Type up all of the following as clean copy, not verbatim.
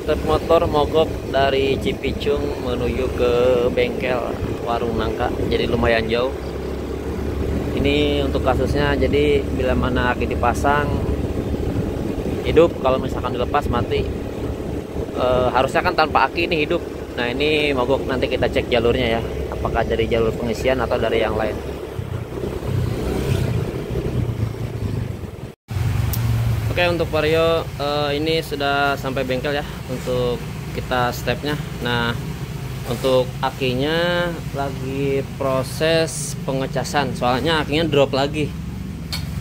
Truk motor mogok dari Cipicung menuju ke bengkel warung nangka, jadi lumayan jauh. Ini untuk kasusnya, jadi bila mana aki dipasang hidup, kalau misalkan dilepas mati. Harusnya kan tanpa aki ini hidup. Nah ini mogok, nanti kita cek jalurnya ya, apakah dari jalur pengisian atau dari yang lain. Oke, untuk Vario ini sudah sampai bengkel ya untuk kita stepnya. Nah untuk akinya lagi proses pengecasan, soalnya akinya drop lagi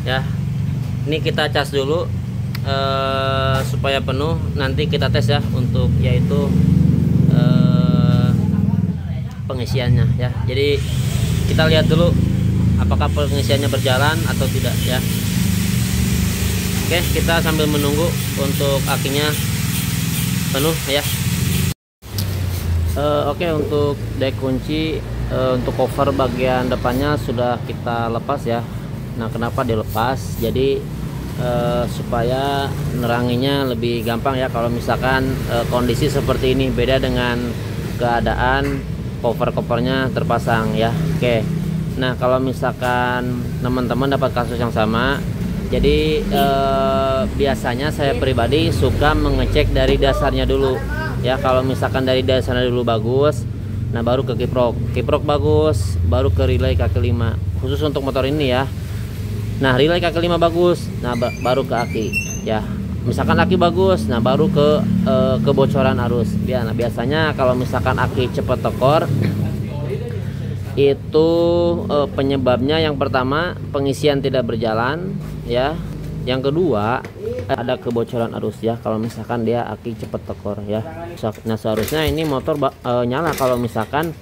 ya. Ini kita cas dulu supaya penuh, nanti kita tes ya untuk yaitu pengisiannya ya. Jadi kita lihat dulu apakah pengisiannya berjalan atau tidak ya. Oke, kita sambil menunggu untuk akinya penuh ya. Oke, untuk dek kunci untuk cover bagian depannya sudah kita lepas ya. Nah kenapa dilepas? Jadi supaya neranginya lebih gampang ya kalau misalkan kondisi seperti ini, beda dengan keadaan cover-covernya terpasang ya. Oke, nah kalau misalkan teman-teman dapat kasus yang sama, jadi biasanya saya pribadi suka mengecek dari dasarnya dulu ya. Kalau misalkan dari dasarnya dulu bagus, nah baru ke kiprok bagus, baru ke relay kaki 5 khusus untuk motor ini ya. Nah relay kaki 5 bagus, nah baru ke aki ya. Misalkan aki bagus, nah baru ke kebocoran arus ya. Nah biasanya kalau misalkan aki cepat tekor, itu penyebabnya yang pertama pengisian tidak berjalan ya. Yang kedua ada kebocoran arus ya, kalau misalkan dia aki cepet tekor ya. Nah seharusnya ini motor nyala kalau misalkan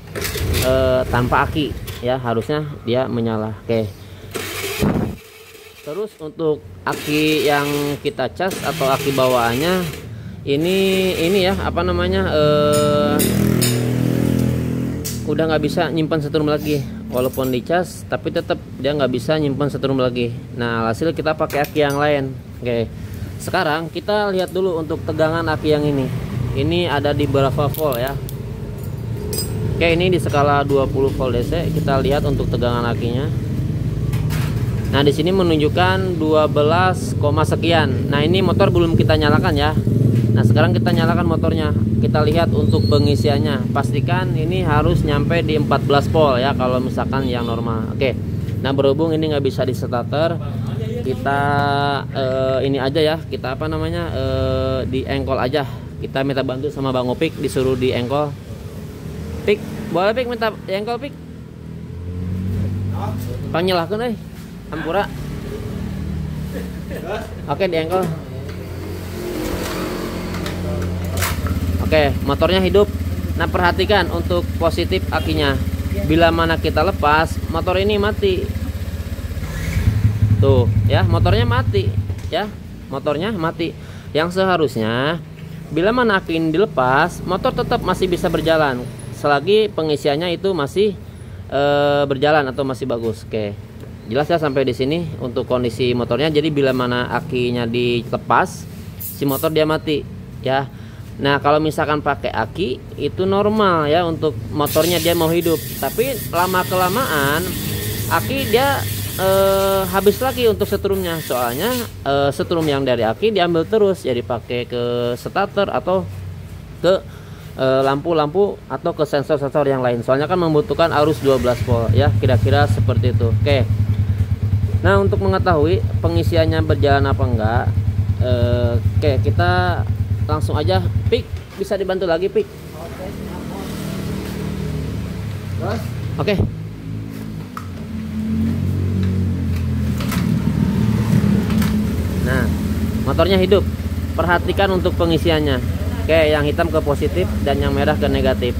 tanpa aki ya, harusnya dia menyala. Oke, terus untuk aki yang kita cas atau aki bawaannya ini ya apa namanya, udah nggak bisa nyimpan setrum lagi, walaupun dicas tapi tetap dia nggak bisa nyimpan setrum lagi. Nah hasil kita pakai aki yang lain. Oke, sekarang kita lihat dulu untuk tegangan aki yang ini ada di berapa volt ya. Oke, ini di skala 20 volt DC. Kita lihat untuk tegangan akinya. Nah di sini menunjukkan 12, sekian. Nah ini motor belum kita nyalakan ya. Nah sekarang kita nyalakan motornya, kita lihat untuk pengisiannya. Pastikan ini harus nyampe di 14 volt ya kalau misalkan yang normal. Oke, nah berhubung ini nggak bisa di starter, kita ini aja ya, kita apa namanya, di engkol aja. Kita minta bantu sama Bang Opik, disuruh di engkol. Pik, boleh Pik minta di engkol Pik? Panyelahkan ampura. Oke, di engkol. Oke, motornya hidup. Nah perhatikan untuk positif akinya, bila mana kita lepas motor ini mati tuh ya, motornya mati ya, motornya mati. Yang seharusnya bila mana aki ini dilepas, motor tetap masih bisa berjalan selagi pengisiannya itu masih berjalan atau masih bagus. Oke, jelas ya sampai di sini untuk kondisi motornya. Jadi bila mana akinya dilepas, si motor dia mati ya. Nah kalau misalkan pakai aki itu normal ya, untuk motornya dia mau hidup, tapi lama kelamaan aki dia habis lagi untuk setrumnya. Soalnya setrum yang dari aki diambil terus ya, dipakai ke starter atau ke lampu-lampu atau ke sensor-sensor yang lain. Soalnya kan membutuhkan arus 12 volt ya, kira-kira seperti itu. Oke, nah untuk mengetahui pengisiannya berjalan apa enggak, oke kita langsung aja. Pik, bisa dibantu lagi Pik? Oke. Nah motornya hidup, perhatikan untuk pengisiannya. Oke, yang hitam ke positif dan yang merah ke negatif.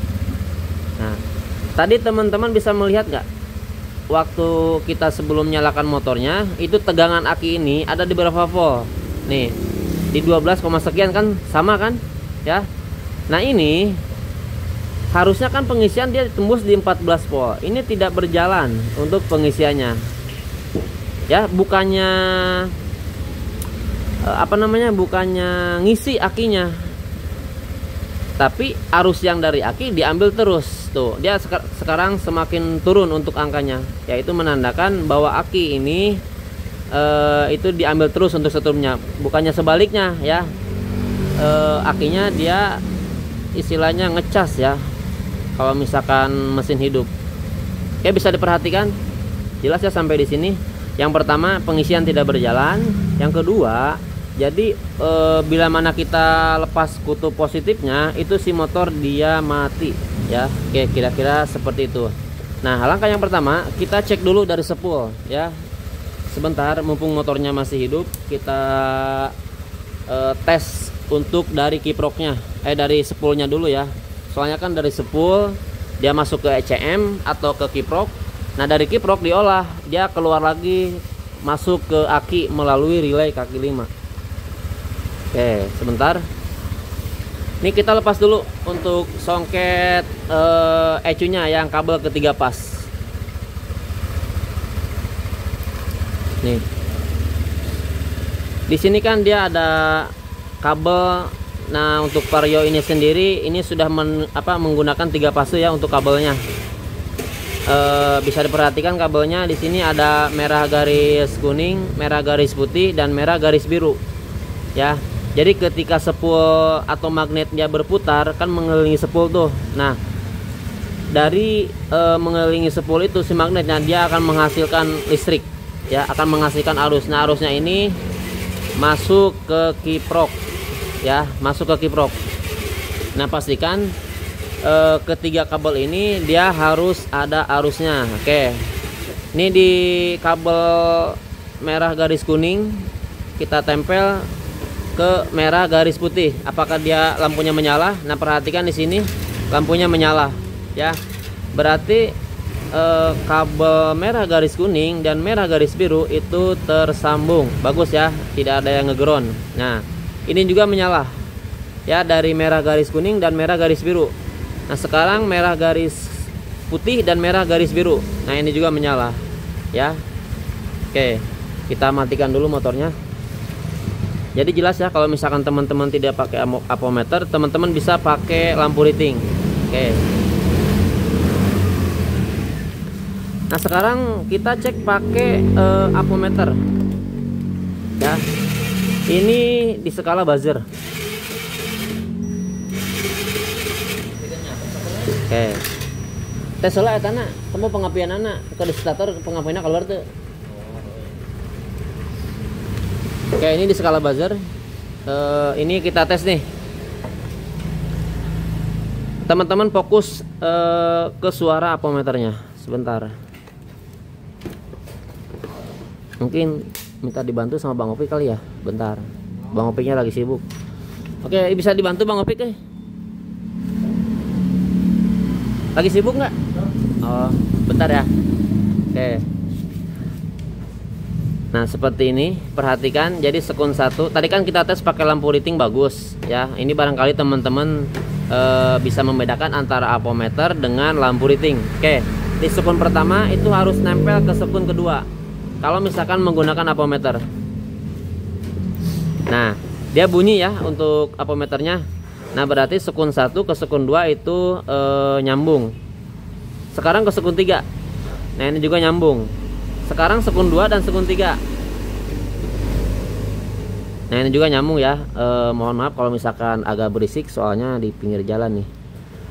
Nah tadi teman-teman bisa melihat nggak, waktu kita sebelum nyalakan motornya itu tegangan aki ini ada di berapa volt nih, di 12, sekian kan, sama kan ya. Nah ini harusnya kan pengisian dia tembus di 14 volt. Ini tidak berjalan untuk pengisiannya ya, bukannya apa namanya, bukannya ngisi akinya, tapi arus yang dari aki diambil terus. Tuh, dia sekarang semakin turun untuk angkanya, yaitu menandakan bahwa aki ini itu diambil terus untuk setrumnya, bukannya sebaliknya ya. Akinya dia istilahnya ngecas ya, kalau misalkan mesin hidup. Oke, bisa diperhatikan jelas ya sampai di sini. Yang pertama, pengisian tidak berjalan. Yang kedua, jadi bila mana kita lepas kutub positifnya, itu si motor dia mati ya. Oke, kira-kira seperti itu. Nah, langkah yang pertama kita cek dulu dari spool ya. Sebentar, mumpung motornya masih hidup, kita tes untuk dari kiproknya, dari spoolnya dulu ya. Soalnya kan dari spool dia masuk ke ECM atau ke kiprok. Nah, dari kiprok diolah, dia keluar lagi masuk ke aki melalui relay kaki 5. Oke, sebentar. Ini kita lepas dulu untuk songket ECU-nya yang kabel ketiga pas. Nih. Di sini kan dia ada kabel. Nah, untuk Vario ini sendiri ini sudah menggunakan 3 fase ya untuk kabelnya. Bisa diperhatikan kabelnya di sini ada merah garis kuning, merah garis putih, dan merah garis biru. Ya. Jadi ketika spool atau magnetnya berputar kan mengelilingi spool tuh. Nah, dari mengelilingi spool itu si magnetnya dia akan menghasilkan listrik ya, akan menghasilkan arus. Nah, arusnya ini masuk ke kiprok ya, masuk ke kiprok. Nah, pastikan ketiga kabel ini dia harus ada arusnya. Oke, ini di kabel merah garis kuning kita tempel ke merah garis putih. Apakah dia lampunya menyala? Nah, perhatikan di sini lampunya menyala ya, berarti kabel merah garis kuning dan merah garis biru itu tersambung bagus ya, tidak ada yang ngeground. Nah, ini juga menyala ya, dari merah garis kuning dan merah garis biru. Nah, sekarang merah garis putih dan merah garis biru. Nah, ini juga menyala ya. Oke, kita matikan dulu motornya. Jadi jelas ya, kalau misalkan teman-teman tidak pakai apometer, teman-teman bisa pakai lampu riting. Oke. Nah, sekarang kita cek pakai apometer ya. Ini di skala buzzer. Oke. Tes soalnya eta na, temu pengapian anak ke stator pengapiannya keluar tuh. Oke, ini di skala buzzer. Ini kita tes nih. Teman-teman fokus ke suara apometernya sebentar. Mungkin minta dibantu sama Bang Opik kali ya. Bentar, Bang Opiknya lagi sibuk. Oke, bisa dibantu Bang Opik Lagi sibuk nggak? Oh, bentar ya. Oke. Nah, seperti ini, perhatikan. Jadi sekun 1 tadi kan kita tes pakai lampu riting bagus ya. Ini barangkali teman-teman bisa membedakan antara apometer dengan lampu riting. Oke, di sekun pertama itu harus nempel ke sekun kedua kalau misalkan menggunakan apometer. Nah, dia bunyi ya untuk apometernya. Nah, berarti sekun 1 ke sekun 2 itu nyambung. Sekarang ke sekun 3. Nah, ini juga nyambung. Sekarang sekun 2 dan sekun 3. Nah, ini juga nyambung ya. Mohon maaf kalau misalkan agak berisik, soalnya di pinggir jalan nih.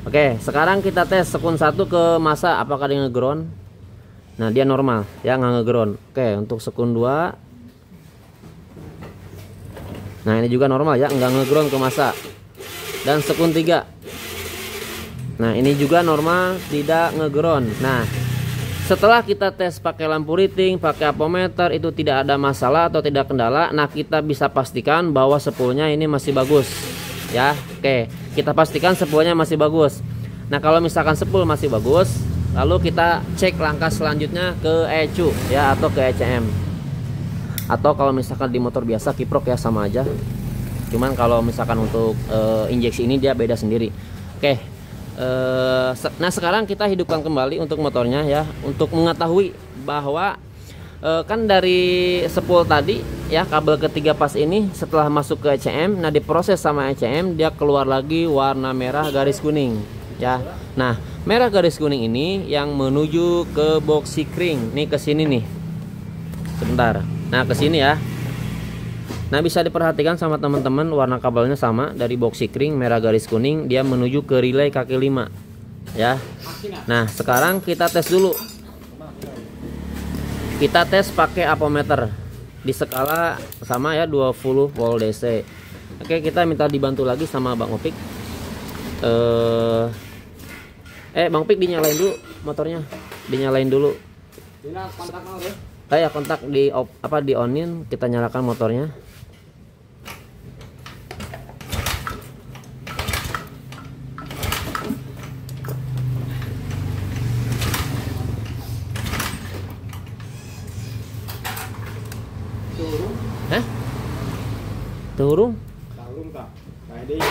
Oke, sekarang kita tes sekun 1 ke masa, apakah dia ngeground. Nah, dia normal ya, nggak ngeground. Oke, untuk sekun 2. Nah, ini juga normal ya, nggak ngeground ke masa. Dan sekun 3. Nah, ini juga normal, tidak ngeground. Nah, setelah kita tes pakai lampu riting, pakai apometer, itu tidak ada masalah atau tidak kendala. Nah, kita bisa pastikan bahwa spoolnya ini masih bagus ya. Oke, kita pastikan spoolnya masih bagus. Nah, kalau misalkan spool masih bagus, lalu kita cek langkah selanjutnya ke ECU ya, atau ke ECM. Atau kalau misalkan di motor biasa kiprok ya, sama aja. Cuman kalau misalkan untuk injeksi ini dia beda sendiri. Oke. Nah, sekarang kita hidupkan kembali untuk motornya ya, untuk mengetahui bahwa Kan dari spool tadi ya, kabel ketiga pas ini setelah masuk ke ECM, nah diproses sama ECM, dia keluar lagi warna merah garis kuning ya. Nah merah garis kuning ini yang menuju ke box sikring nih, ke sini nih sebentar. Nah ke sini ya. Nah bisa diperhatikan sama teman-teman, warna kabelnya sama dari box sikring merah garis kuning, dia menuju ke relay kaki 5 ya. Nah sekarang kita tes dulu. Kita tes pakai apometer di skala sama ya, 20 volt DC. Oke, kita minta dibantu lagi sama Bang Opik. Bang Opik dinyalain dulu motornya, dinyalain dulu. Ya kontak di di onin, kita nyalakan motornya. Hah? Turun? Turun tak? Kayak di.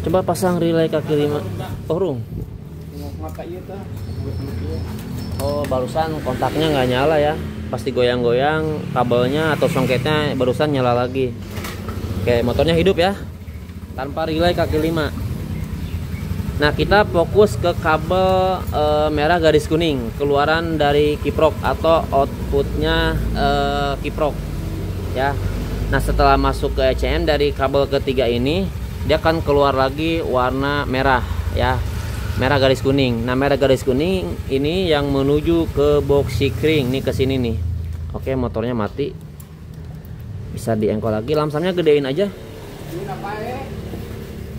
Coba pasang relay kaki 5. Turun. Oh, barusan kontaknya nggak nyala ya. Pasti goyang-goyang kabelnya atau songketnya, barusan nyala lagi. Oke, motornya hidup ya, tanpa relay kaki 5. Nah kita fokus ke kabel merah garis kuning, keluaran dari kiprok atau outputnya kiprok ya. Nah setelah masuk ke ECM dari kabel ketiga ini, dia akan keluar lagi warna merah ya, merah garis kuning. Nah merah garis kuning ini yang menuju ke box sikring nih, ke sini nih. Oke, motornya mati, bisa diengkol lagi. Lamsamnya gedein aja. Ini apa ya?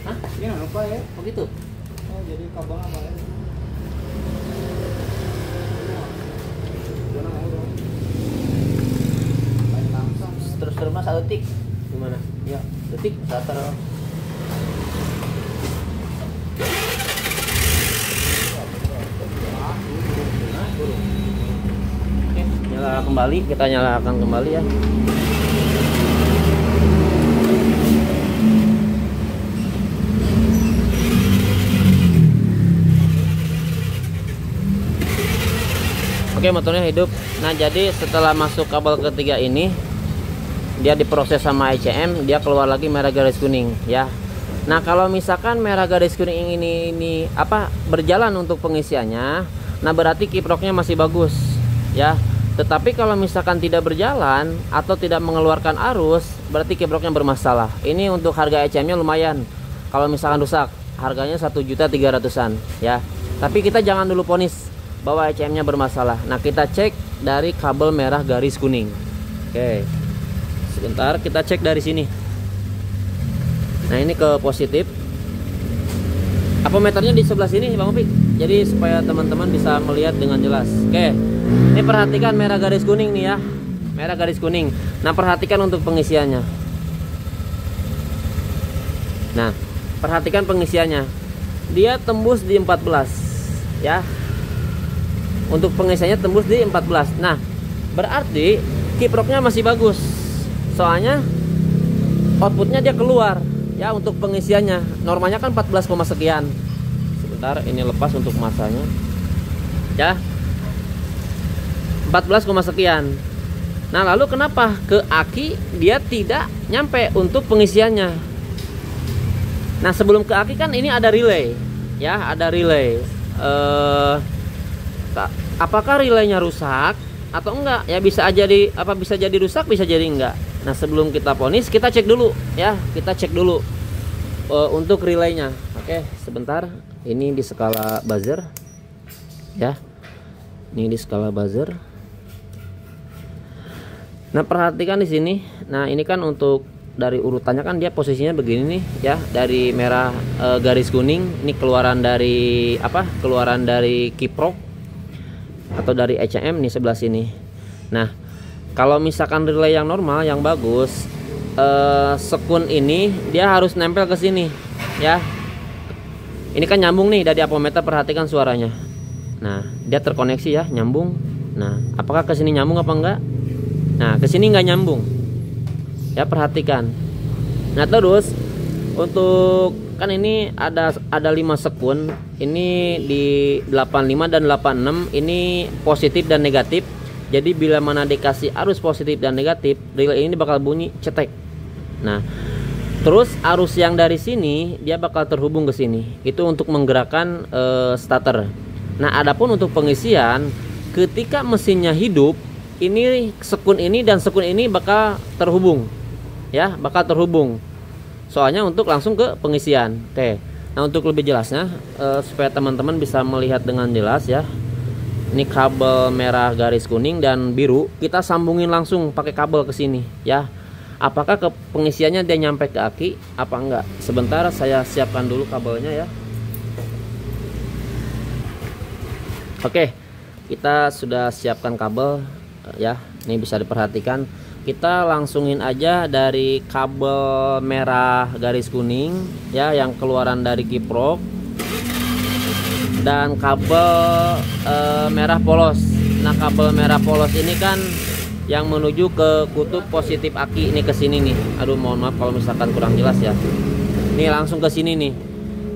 Hah? Ini apa ya? Oh gitu. Oh jadi kabel apa ya? Terus mas 1 detik. Gimana? Ya, detik starter. Oke, nyala kembali, kita nyalakan kembali ya. Oke, motornya hidup. Nah jadi setelah masuk kabel ketiga ini, dia diproses sama ECM, dia keluar lagi merah garis kuning ya. Nah kalau misalkan merah garis kuning ini berjalan untuk pengisiannya, nah berarti kiproknya masih bagus ya. Tetapi kalau misalkan tidak berjalan atau tidak mengeluarkan arus, berarti kiproknya bermasalah. Ini untuk harga ECM nya lumayan. Kalau misalkan rusak, harganya 1.300.000-an ya. Tapi kita jangan dulu ponis bahwa ECM nya bermasalah. Nah kita cek dari kabel merah garis kuning. Oke, sebentar kita cek dari sini. Nah ini ke positif, apometernya di sebelah sini Bang Opik, jadi supaya teman-teman bisa melihat dengan jelas. Oke, ini perhatikan merah garis kuning nih ya, merah garis kuning. Nah perhatikan untuk pengisiannya. Nah perhatikan pengisiannya, dia tembus di 14 ya. Untuk pengisiannya tembus di 14. Nah berarti kiproknya masih bagus, soalnya outputnya dia keluar ya. Untuk pengisiannya normalnya kan 14, sekian. Sebentar, ini lepas untuk masanya ya, 14, sekian. Nah lalu kenapa ke aki dia tidak nyampe untuk pengisiannya? Nah sebelum ke aki kan ini ada relay ya, ada relay. Apakah relaynya rusak atau enggak ya? Bisa jadi rusak, bisa jadi enggak. Nah sebelum kita ponis, kita cek dulu ya, kita cek dulu untuk relaynya. Oke, sebentar, ini di skala buzzer ya, ini di skala buzzer. Nah perhatikan di sini. Nah ini kan untuk dari urutannya kan dia posisinya begini nih ya, dari merah garis kuning ini keluaran dari keluaran dari kiprok atau dari ECM nih sebelah sini. Nah kalau misalkan relay yang normal yang bagus, sekun ini dia harus nempel ke sini ya. Ini kan nyambung nih dari apometer, perhatikan suaranya. Nah dia terkoneksi ya, nyambung. Nah, apakah ke sini nyambung apa enggak? Nah, ke sini nggak nyambung. Ya, perhatikan. Nah, terus untuk kan ini ada 5 sekun. Ini di 85 dan 86 ini positif dan negatif. Jadi bila mana dikasih arus positif dan negatif, relay ini bakal bunyi cetek. Nah, terus arus yang dari sini dia bakal terhubung ke sini. Itu untuk menggerakkan starter. Nah, adapun untuk pengisian, ketika mesinnya hidup, ini sekun ini dan sekun ini bakal terhubung. Ya, bakal terhubung. Soalnya untuk langsung ke pengisian. Oke. Nah, untuk lebih jelasnya supaya teman-teman bisa melihat dengan jelas ya. Ini kabel merah garis kuning dan biru, kita sambungin langsung pakai kabel ke sini ya. Apakah ke pengisiannya dia nyampe ke aki apa enggak? Sebentar saya siapkan dulu kabelnya ya. Oke, kita sudah siapkan kabel ya. Ini bisa diperhatikan. Kita langsungin aja dari kabel merah garis kuning ya, yang keluaran dari kiprok, dan kabel merah polos. Nah, kabel merah polos ini kan yang menuju ke kutub positif aki, ini ke sini nih. Aduh, mohon maaf kalau misalkan kurang jelas ya. Ini langsung ke sini nih.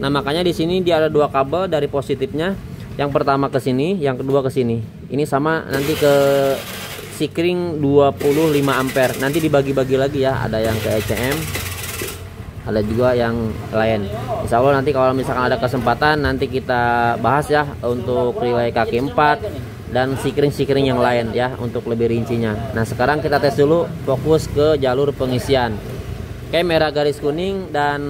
Nah, makanya di sini dia ada 2 kabel dari positifnya. Yang pertama ke sini, yang kedua ke sini. Ini sama nanti ke Sikring 25 ampere. Nanti dibagi-bagi lagi ya. Ada yang ke ECM, ada juga yang lain. Insya Allah nanti kalau misalkan ada kesempatan nanti kita bahas ya untuk relay kaki 4 dan sikring-sikring yang lain ya untuk lebih rincinya. Nah, sekarang kita tes dulu, fokus ke jalur pengisian. Oke, merah garis kuning dan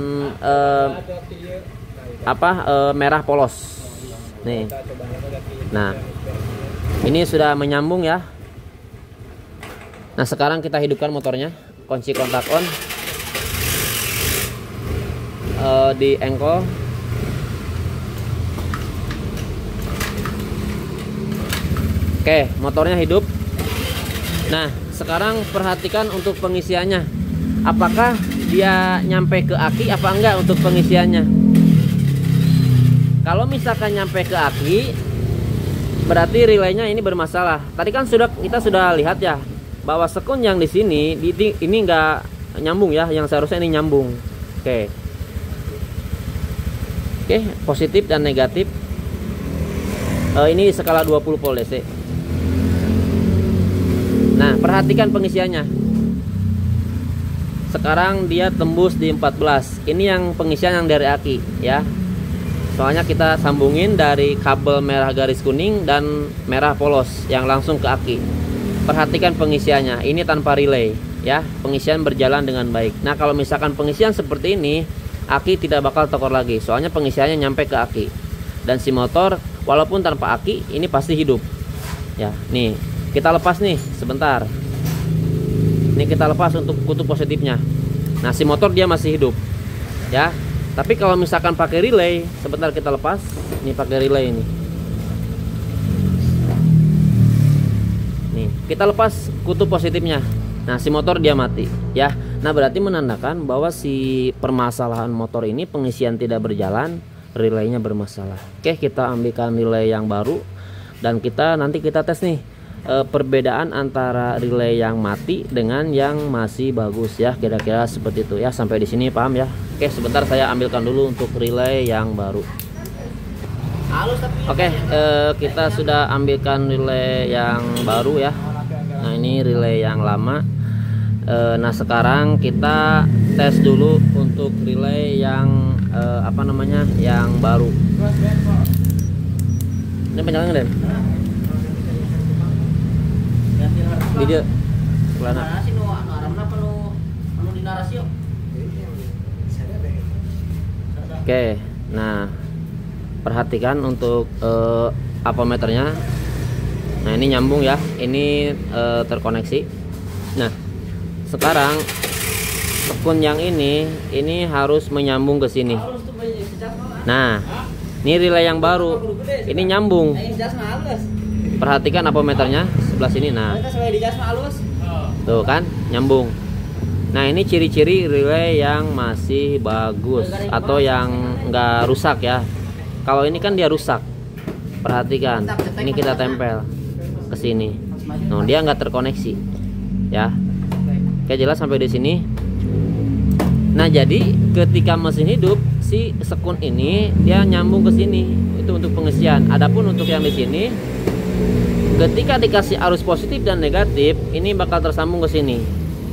merah polos nih. Nah, ini sudah menyambung ya. Nah, sekarang kita hidupkan motornya, kunci kontak on di engkol. Oke, motornya hidup. Nah, sekarang perhatikan untuk pengisiannya. Apakah dia nyampe ke aki apa enggak untuk pengisiannya? Kalau misalkan nyampe ke aki, berarti relaynya ini bermasalah. Tadi kan kita sudah lihat ya bahwa sekun yang di sini ini enggak nyambung ya, yang seharusnya ini nyambung. Oke, positif dan negatif. Ini skala 20 volt DC. Nah, perhatikan pengisiannya. Sekarang dia tembus di 14. Ini yang pengisian yang dari aki ya. Soalnya kita sambungin dari kabel merah garis kuning dan merah polos yang langsung ke aki. Perhatikan pengisiannya. Ini tanpa relay ya. Pengisian berjalan dengan baik. Nah, kalau misalkan pengisian seperti ini, aki tidak bakal tekor lagi. Soalnya pengisiannya nyampe ke aki. Dan si motor walaupun tanpa aki ini pasti hidup. Ya, nih. Kita lepas nih sebentar. Ini kita lepas untuk kutub positifnya. Nah, si motor dia masih hidup. Ya. Tapi kalau misalkan pakai relay, sebentar kita lepas. Ini pakai relay ini. Nih, kita lepas kutub positifnya. Nah, si motor dia mati, ya. Nah, berarti menandakan bahwa si permasalahan motor ini pengisian tidak berjalan, relaynya bermasalah. Oke, kita ambilkan relay yang baru dan nanti kita tes nih perbedaan antara relay yang mati dengan yang masih bagus ya, kira-kira seperti itu ya. Sampai di sini paham ya? Oke, sebentar saya ambilkan dulu untuk relay yang baru. Oke, kita sudah ambilkan relay yang baru ya. Nah, ini relay yang lama. Nah, sekarang kita tes dulu untuk relay yang yang baru. Ini penyalaannya Den. Video kelana. Oke, nah perhatikan untuk ampermeternya. Nah, ini nyambung ya, ini terkoneksi. Nah, sekarang sekun yang ini harus menyambung ke sini. Nah, ini relay yang baru, ini nyambung. Perhatikan ampermeternya sebelah sini. Nah, tuh kan nyambung. Nah, ini ciri-ciri relay yang masih bagus atau yang enggak rusak ya. Kalau ini kan dia rusak. Perhatikan, ini kita tempel ke sini. Nah, dia nggak terkoneksi ya. Oke, jelas sampai di sini. Nah, jadi ketika mesin hidup, si sekun ini dia nyambung ke sini, itu untuk pengisian. Adapun untuk yang di sini, ketika dikasih arus positif dan negatif, ini bakal tersambung ke sini.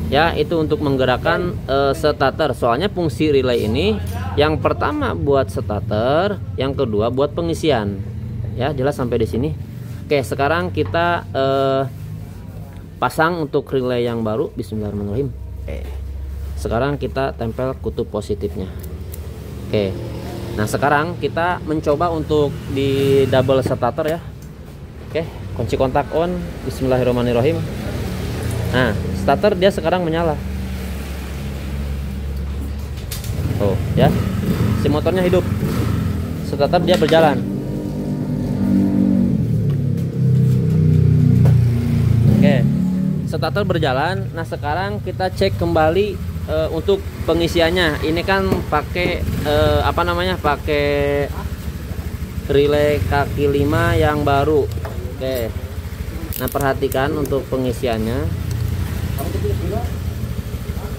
Ya, itu untuk menggerakkan starter. Soalnya fungsi relay ini yang pertama buat starter, yang kedua buat pengisian. Ya, jelas sampai di sini. Oke, sekarang kita pasang untuk relay yang baru. Bismillahirrahmanirrahim. Sekarang kita tempel kutub positifnya. Oke. Nah, sekarang kita mencoba untuk di double starter ya. Oke, kunci kontak on. Bismillahirrahmanirrahim. Nah, starter dia sekarang menyala. Tuh, ya. Si motornya hidup. Starter dia berjalan. Oke. Starter berjalan. Nah, sekarang kita cek kembali untuk pengisiannya. Ini kan pakai pakai relay kaki 5 yang baru. Oke. Nah, perhatikan untuk pengisiannya.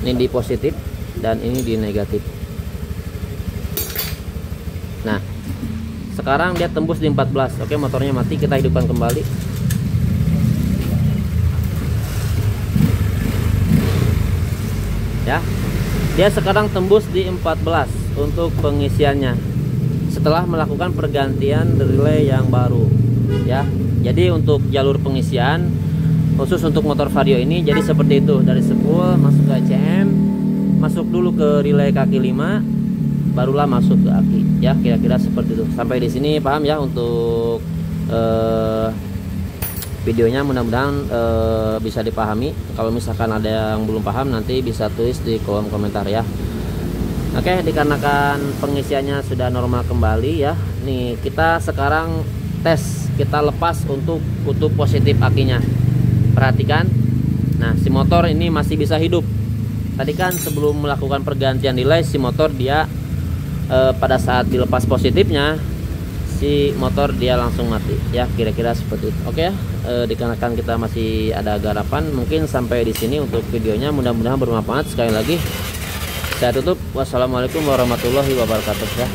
Ini di positif dan ini di negatif. Nah, sekarang dia tembus di 14. Oke, motornya mati, kita hidupkan kembali. Ya, dia sekarang tembus di 14 untuk pengisiannya setelah melakukan pergantian relay yang baru ya. Jadi untuk jalur pengisian khusus untuk motor Vario ini jadi seperti itu, dari spool masuk ke ACM, masuk dulu ke relay kaki 5, barulah masuk ke aki ya, kira-kira seperti itu. Sampai di sini paham ya untuk videonya, mudah-mudahan bisa dipahami. Kalau misalkan ada yang belum paham, nanti bisa tulis di kolom komentar ya. Oke, dikarenakan pengisiannya sudah normal kembali ya. Nih, kita sekarang tes, kita lepas untuk kutub positif akinya. Perhatikan. Nah, si motor ini masih bisa hidup. Tadi kan sebelum melakukan pergantian relay, si motor dia pada saat dilepas positifnya, si motor dia langsung mati ya, kira-kira seperti itu. Oke ya, dikarenakan kita masih ada garapan, mungkin sampai di sini untuk videonya, mudah-mudahan bermanfaat. Sekali lagi saya tutup, wassalamualaikum warahmatullahi wabarakatuh ya.